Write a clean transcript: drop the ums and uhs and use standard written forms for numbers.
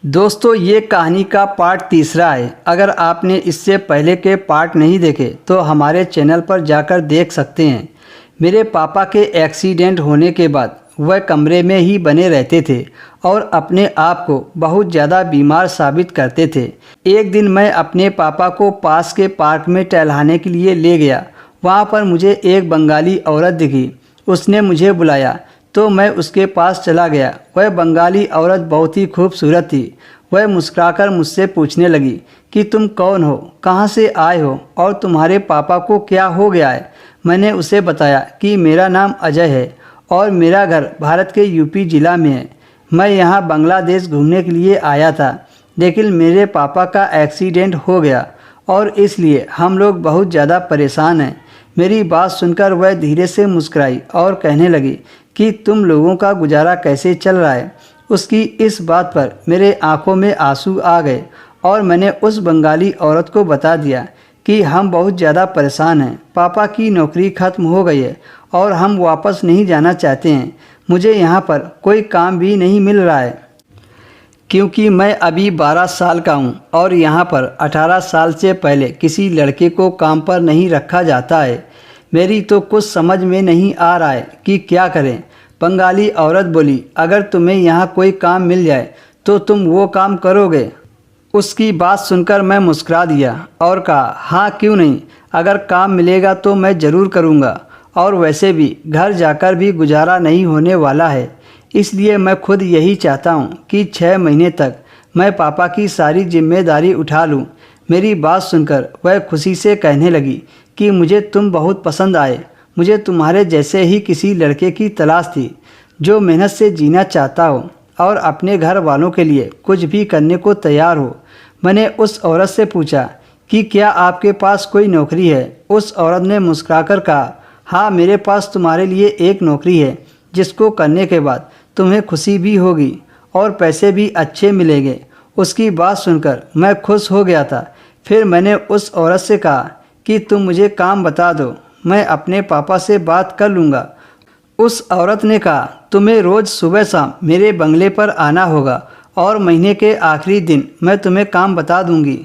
दोस्तों ये कहानी का पार्ट तीसरा है। अगर आपने इससे पहले के पार्ट नहीं देखे तो हमारे चैनल पर जाकर देख सकते हैं। मेरे पापा के एक्सीडेंट होने के बाद वह कमरे में ही बने रहते थे और अपने आप को बहुत ज़्यादा बीमार साबित करते थे। एक दिन मैं अपने पापा को पास के पार्क में टहलाने के लिए ले गया। वहाँ पर मुझे एक बंगाली औरत दिखी। उसने मुझे बुलाया तो मैं उसके पास चला गया। वह बंगाली औरत बहुत ही खूबसूरत थी। वह मुस्कुराकर मुझसे पूछने लगी कि तुम कौन हो, कहाँ से आए हो और तुम्हारे पापा को क्या हो गया है। मैंने उसे बताया कि मेरा नाम अजय है और मेरा घर भारत के यूपी ज़िला में है। मैं यहाँ बांग्लादेश घूमने के लिए आया था, लेकिन मेरे पापा का एक्सीडेंट हो गया और इसलिए हम लोग बहुत ज़्यादा परेशान हैं। मेरी बात सुनकर वह धीरे से मुस्कुराई और कहने लगी कि तुम लोगों का गुजारा कैसे चल रहा है। उसकी इस बात पर मेरे आंखों में आंसू आ गए और मैंने उस बंगाली औरत को बता दिया कि हम बहुत ज़्यादा परेशान हैं। पापा की नौकरी ख़त्म हो गई है और हम वापस नहीं जाना चाहते हैं। मुझे यहाँ पर कोई काम भी नहीं मिल रहा है क्योंकि मैं अभी 12 साल का हूँ और यहाँ पर 18 साल से पहले किसी लड़के को काम पर नहीं रखा जाता है। मेरी तो कुछ समझ में नहीं आ रहा है कि क्या करें। बंगाली औरत बोली, अगर तुम्हें यहाँ कोई काम मिल जाए तो तुम वो काम करोगे। उसकी बात सुनकर मैं मुस्कुरा दिया और कहा, हाँ क्यों नहीं, अगर काम मिलेगा तो मैं ज़रूर करूँगा। और वैसे भी घर जाकर भी गुजारा नहीं होने वाला है, इसलिए मैं खुद यही चाहता हूँ कि 6 महीने तक मैं पापा की सारी जिम्मेदारी उठा लूँ। मेरी बात सुनकर वह खुशी से कहने लगी कि मुझे तुम बहुत पसंद आए। मुझे तुम्हारे जैसे ही किसी लड़के की तलाश थी जो मेहनत से जीना चाहता हो और अपने घर वालों के लिए कुछ भी करने को तैयार हो। मैंने उस औरत से पूछा कि क्या आपके पास कोई नौकरी है। उस औरत ने मुस्कुराकर कहा, हाँ मेरे पास तुम्हारे लिए एक नौकरी है जिसको करने के बाद तुम्हें खुशी भी होगी और पैसे भी अच्छे मिलेंगे। उसकी बात सुनकर मैं खुश हो गया था। फिर मैंने उस औरत से कहा कि तुम मुझे काम बता दो, मैं अपने पापा से बात कर लूँगा। उस औरत ने कहा, तुम्हें रोज़ सुबह शाम मेरे बंगले पर आना होगा और महीने के आखिरी दिन मैं तुम्हें काम बता दूँगी।